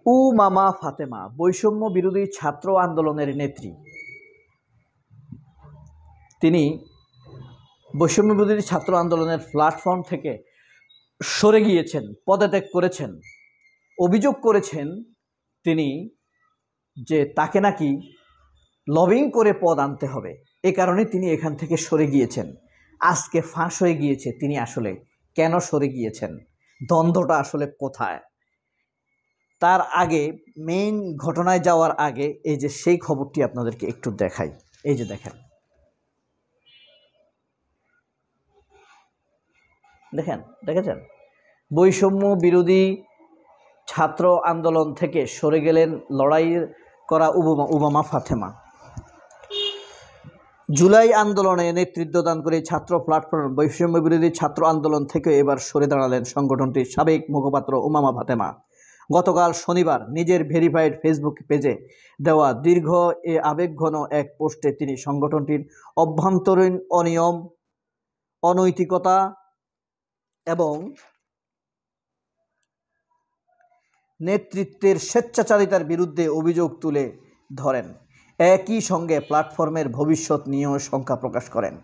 উমামা ফাতেমা বৈষম্য বিরোধী ছাত্র আন্দোলনের নেত্রী। তিনি বৈষম্য বিরোধী ছাত্র আন্দোলনের প্ল্যাটফর্ম থেকে সরে গিয়েছেন, পদত্যাগ করেছেন। অভিযোগ করেছেন তিনি যে তাকে নাকি লবিং করে পদ আনতে হবে, এ কারণে তিনি এখান থেকে সরে গিয়েছেন। আজকে ফাঁস হয়ে গিয়েছে তিনি আসলে কেন সরে গিয়েছেন, দ্বন্দ্বটা আসলে কোথায়। তার আগে মেইন ঘটনায় যাওয়ার আগে এই যে সেই খবরটি আপনাদেরকে একটু দেখাই। এই যে দেখেছেন বৈষম্য বিরোধী ছাত্র আন্দোলন থেকে সরে গেলেন লড়াই করা উমামা ফাতেমা। জুলাই আন্দোলনে নেতৃত্ব দান করে ছাত্র প্ল্যাটফর্ম বৈষম্য বিরোধী ছাত্র আন্দোলন থেকে এবার সরে দাঁড়ালেন সংগঠনটির সাবেক মুখপাত্র উমামা ফাতেমা। গতকাল শনিবার নিজের ভেরিফাইড ফেসবুক পেজে দেওয়া দীর্ঘ আবেগঘন এক পোস্টে তিনি সংগঠনটির অভ্যন্তরীণ অনিয়ম, অনৈতিকতা এবং নেতৃত্বের স্বেচ্ছাচারিতার বিরুদ্ধে অভিযোগ তুলে ধরেন। একই সঙ্গে প্ল্যাটফর্মের ভবিষ্যৎ নিয়েও শঙ্কা প্রকাশ করেন।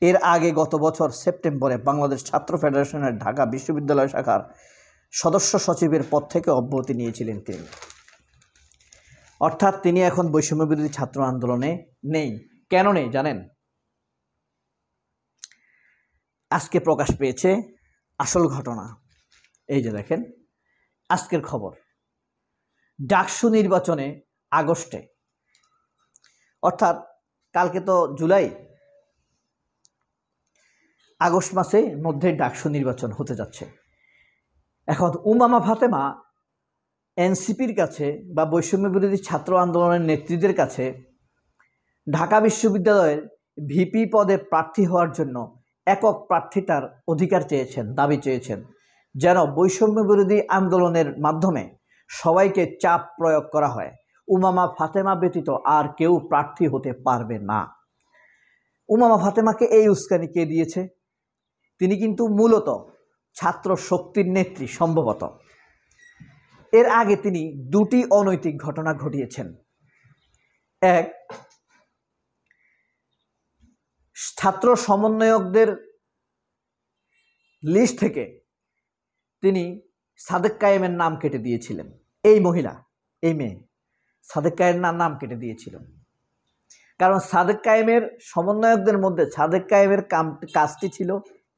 এর আগে গত বছর সেপ্টেম্বরে বাংলাদেশ ছাত্র ফেডারেশনের ঢাকা বিশ্ববিদ্যালয় শাখার সদস্য সচিবের পদ থেকে অব্যাহতি নিয়েছিলেন তিনি। অর্থাৎ তিনি এখন বৈষম্য বিরোধী ছাত্র আন্দোলনে নেই। কেন নেই জানেন? আজকে প্রকাশ পেয়েছে আসল ঘটনা। এই যে দেখেন আজকের খবর। ডাকসু নির্বাচনে আগস্টে, অর্থাৎ কালকে তো জুলাই, আগস্ট মাসের মধ্যে ডাকসু নির্বাচন হতে যাচ্ছে। এখন উমামা ফাতেমা এনসিপির কাছে বা বৈষম্য বিরোধী ছাত্র আন্দোলনের নেতৃত্বের কাছে ঢাকা বিশ্ববিদ্যালয়ের ভিপি পদে প্রার্থী হওয়ার জন্য একক প্রার্থিতার অধিকার চেয়েছেন, দাবি চেয়েছেন, যেন বৈষম্য বিরোধী আন্দোলনের মাধ্যমে সবাইকে চাপ প্রয়োগ করা হয়। উমামা ফাতেমা ব্যতীত আর কেউ প্রার্থী হতে পারবে না। উমামা ফাতেমাকে এই উস্কানি কে দিয়েছে? তিনি কিন্তু মূলত ছাত্র শক্তির নেত্রী সম্ভবত। এর আগে তিনি দুটি অনৈতিক ঘটনা ঘটিয়েছেন। এক, ছাত্র সমন্বয়কদের লিস্ট থেকে তিনি সাদেক কায়েমের নাম কেটে দিয়েছিলেন। এই মেয়ে সাদেক কায়েমের নাম কেটে দিয়েছিলেন, কারণ সাদেক কায়েমের সমন্বয়কদের মধ্যে সাদেক কায়েমের কাজটি ছিল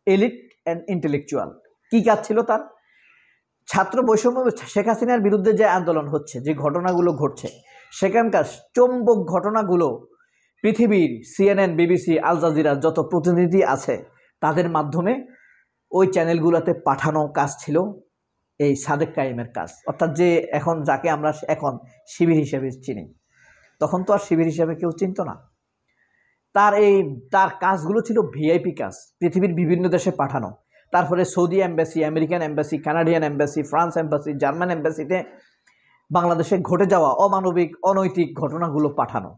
এলিট অ্যান্ড ইন্টেলেকচুয়াল। কি কাজ ছিল তার? ছাত্র বৈষম্য, শেখ হাসিনার বিরুদ্ধে যে আন্দোলন হচ্ছে, যে ঘটনাগুলো ঘটছে, সেখানকার চৌম্বক ঘটনাগুলো পৃথিবীর CNN, BBC, আল জাজিরা যত প্রতিনিধি আছে তাদের মাধ্যমে ওই চ্যানেলগুলোতে পাঠানো কাজ ছিল এই সাদেক কায়েমের কাজ। অর্থাৎ যে এখন যাকে আমরা এখন শিবির হিসেবে চিনি, তখন তো আর শিবির হিসেবে কেউ চিনত না। তার কাজগুলো ছিল ভিআইপি কাজ, পৃথিবীর বিভিন্ন দেশে পাঠানো। তারপরে Saudi embassy, American embassy, Canadian embassy, France embassy, German এম্বাসিতে বাংলাদেশে ঘটে যাওয়া অমানবিক, অনৈতিক ঘটনাগুলো পাঠানো,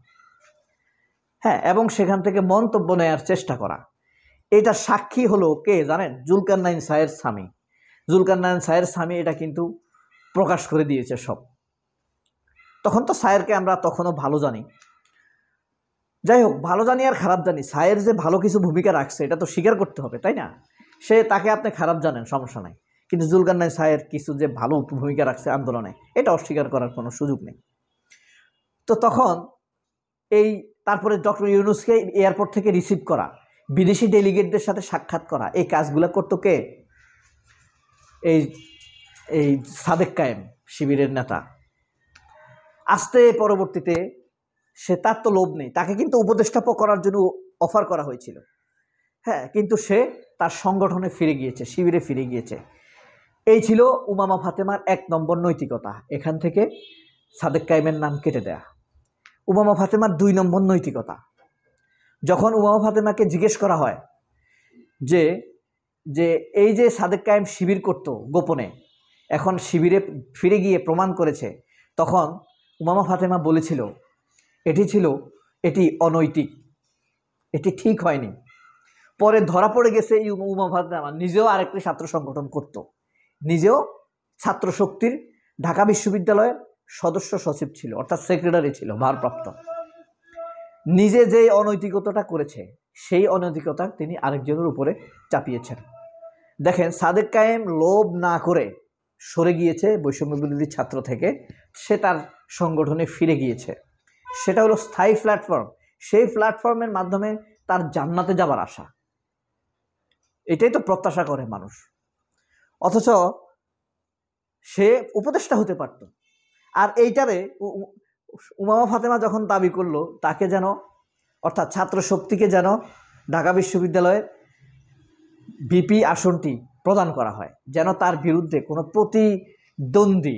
হ্যাঁ, এবং সেখান থেকে মন্তব্য নেওয়ার চেষ্টা করা। এটা সাক্ষী হলো কে জানেন? জুলকারনাইন সাহের স্বামী। জুলকারনাইন সাহের স্বামী এটা কিন্তু প্রকাশ করে দিয়েছে সব। তখন তো সায়েরকে আমরা তখনও ভালো জানি। যাই হোক, ভালো জানি আর খারাপ জানি, সায়ের যে ভালো কিছু ভূমিকা রাখছে এটা তো স্বীকার করতে হবে, তাই না? তাকে আপনি খারাপ জানেন, সমস্যা নাই, কিন্তু জুলকারনাইন সাহের কিছু যে ভালো ভূমিকা রাখছে আন্দোলনে, এটা অস্বীকার করার কোনো সুযোগ নেই। তো তখন তারপরে ডক্টর ইউনূসকে এয়ারপোর্ট থেকে রিসিভ করা, বিদেশি ডেলিগেটদের সাথে সাক্ষাৎ করা, এই কাজগুলো করতো কে? এই সাদেক কায়েম, শিবিরের নেতা। আসতে পরবর্তীতে তার তো লোভ নেই, তাকে কিন্তু উপদেষ্টা করার জন্য অফার করা হয়েছিল, হ্যাঁ, কিন্তু সে তার সংগঠনে ফিরে গিয়েছে, শিবিরে ফিরে গিয়েছে। এই ছিল উমামা ফাতেমার 1 নম্বর নৈতিকতা, এখান থেকে সাদেক কায়েমের নাম কেটে দেয়া। উমামা ফাতেমার 2 নম্বর নৈতিকতা, যখন উমামা ফাতেমাকে জিজ্ঞেস করা হয় যে এই যে সাদেক কায়েম শিবির করত গোপনে, এখন শিবিরে ফিরে গিয়ে প্রমাণ করেছে, তখন উমামা ফাতেমা বলেছিল এটি অনৈতিক, এটি ঠিক হয়নি। পরে ধরা পড়ে গেছে উমামা ফাতেমা নিজেও আরেকটি ছাত্র সংগঠন করত, নিজেও ছাত্র শক্তির ঢাকা বিশ্ববিদ্যালয়ের সদস্য সচিব ছিল, অর্থাৎ সেক্রেটারি ছিল ভারপ্রাপ্ত। নিজে যে অনৈতিকতাটা করেছে সেই অনৈতিকতা তিনি আরেকজনের উপরে চাপিয়েছেন। দেখেন, সাদেক কায়েম লোভ না করে সরে গিয়েছে বৈষম্য বিরোধী ছাত্র থেকে, সে তার সংগঠনে ফিরে গিয়েছে। সেটা হলো স্থায়ী প্ল্যাটফর্ম। সেই প্ল্যাটফর্মের মাধ্যমে তার জান্নাতে যাবার আশা, এটাই তো প্রত্যাশা করে মানুষ। অথচ সে উপদেষ্টা হতে পারত। আর এইটারে উমামা ফাতেমা যখন দাবি করলো তাকে যেন, অর্থাৎ ছাত্র শক্তিকে যেন ঢাকা বিশ্ববিদ্যালয়ের ভিপি আসনটি প্রদান করা হয়, যেন তার বিরুদ্ধে কোনো প্রতিদ্বন্দ্বী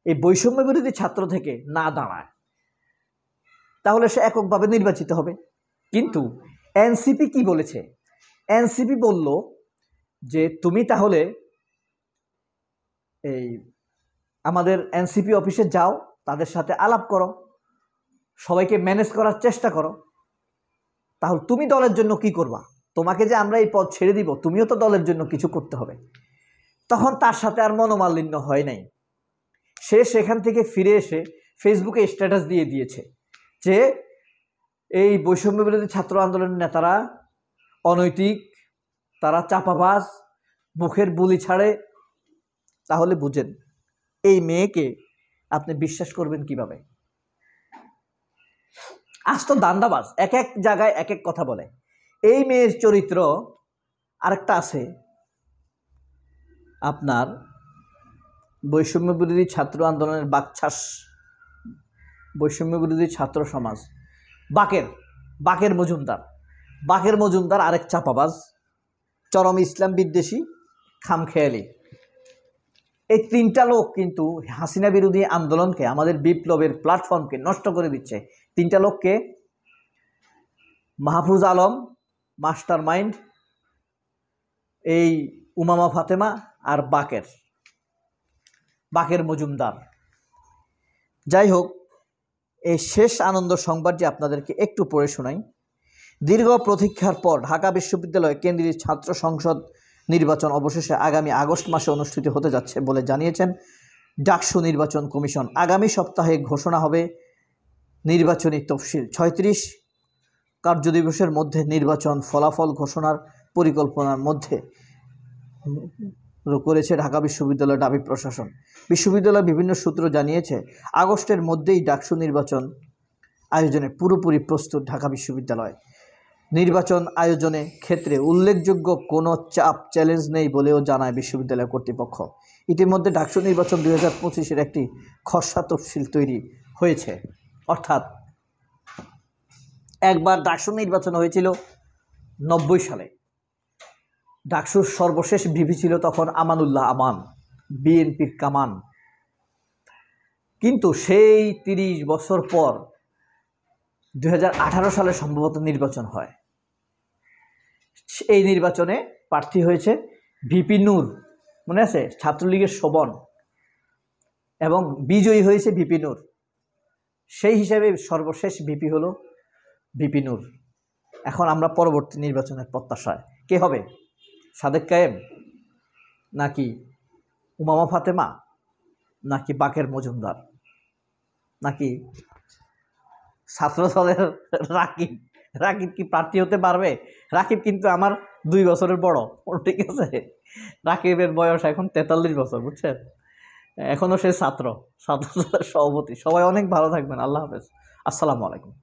এই বৈষম্য বিরোধী ছাত্র থেকে না দাঁড়ায়, তাহলে সে এককভাবে নির্বাচিত হবে। কিন্তু এনসিপি কি বলেছে? এনসিপি বলল যে তুমি তাহলে এই আমাদের এনসিপি অফিসে যাও, তাদের সাথে আলাপ করো, সবাইকে ম্যানেজ করার চেষ্টা করো। তাহলে তুমি দলের জন্য কি করবা? তোমাকে যে আমরা এই পদ ছেড়ে দিব, তুমিও তো দলের জন্য কিছু করতে হবে। তখন তার সাথে আর মনোমালিন্য হয় নাই। সে সেখান থেকে ফিরে এসে ফেসবুকে স্ট্যাটাস দিয়ে দিয়েছে যে এই বৈষম্য বিরোধী ছাত্র আন্দোলনের নেতারা অনৈতিক, তারা চাপাবাজ, মুখের বুলি ছাড়ে। তাহলে বুঝেন এই মেয়েকে আপনি বিশ্বাস করবেন কিভাবে? আজ তো দান্দাবাজ, এক এক জায়গায় এক এক কথা বলে। এই মেয়ের চরিত্র আরেকটা আছে, আপনার বৈষম্য বিরোধী ছাত্র আন্দোলনের বাকছাস, বৈষম্য বিরোধী ছাত্র সমাজ, বাকের মজুমদার আরেক চাপাবাজ, চরম ইসলাম বিদ্বেষী, খামখেয়ালি। এই তিনটা লোক কিন্তু হাসিনা বিরোধী আন্দোলনকে, আমাদের বিপ্লবের প্ল্যাটফর্মকে নষ্ট করে দিচ্ছে। তিনটা লোককে, মাহফুজ আলম মাস্টার মাইন্ড, এই উমামা ফাতেমা, আর বাকের মজুমদার। যাই হোক, এই শেষ আনন্দ সংবাদটি আপনাদেরকে একটু পড়ে শোনাই। দীর্ঘ প্রতীক্ষার পর ঢাকা বিশ্ববিদ্যালয় কেন্দ্রীয় ছাত্র সংসদ নির্বাচন অবশেষে আগামী আগস্ট মাসে অনুষ্ঠিত হতে যাচ্ছে বলে জানিয়েছেন ডাকসু নির্বাচন কমিশন। আগামী সপ্তাহে ঘোষণা হবে নির্বাচনী তফসিল। ৩৬ কার্যদিবসের মধ্যে নির্বাচন ফলাফল ঘোষণার পরিকল্পনার মধ্যে করেছে ঢাকা বিশ্ববিদ্যালয় দাবি প্রশাসন। বিশ্ববিদ্যালয়ের বিভিন্ন সূত্র জানিয়েছে আগস্টের মধ্যেই ডাকসু নির্বাচন আয়োজনে পুরোপুরি প্রস্তুত ঢাকা বিশ্ববিদ্যালয়। নির্বাচন আয়োজনে ক্ষেত্রে উল্লেখযোগ্য কোনো চাপ চ্যালেঞ্জ নেই বলেও জানায় বিশ্ববিদ্যালয় কর্তৃপক্ষ। ইতিমধ্যে ডাকসু নির্বাচন 2025-এর একটি খসড়া তফসিল তৈরি হয়েছে। অর্থাৎ একবার ডাকসু নির্বাচন হয়েছিল 90 সালে। ডাকসুর সর্বশেষ ভিপি ছিল তখন আমানুল্লাহ আমান, বিএনপির কামান। কিন্তু সেই 30 বছর পর 2018 সালে সম্ভবত নির্বাচন হয়। এই নির্বাচনে প্রার্থী হয়েছে ভিপি নূর, মনে আছে, ছাত্রলীগের শোভন, এবং বিজয়ী হয়েছে ভিপি নূর। সেই হিসাবে সর্বশেষ ভিপি হলো ভিপি নূর। এখন আমরা পরবর্তী নির্বাচনের প্রত্যাশায়। কে হবে? সাদেক কায়েম, নাকি উমামা ফাতেমা, নাকি বাকের মজুমদার, নাকি ছাত্রদলের রাকিব কি প্রার্থী হতে পারবে? রাকিব কিন্তু আমার 2 বছরের বড়, ঠিক আছে? রাকিবের বয়স এখন 43 বছর, বুঝছেন? এখনও সে ছাত্র দলের সভাপতি। সবাই অনেক ভালো থাকবেন। আল্লাহ হাফেজ, আসসালামু আলাইকুম।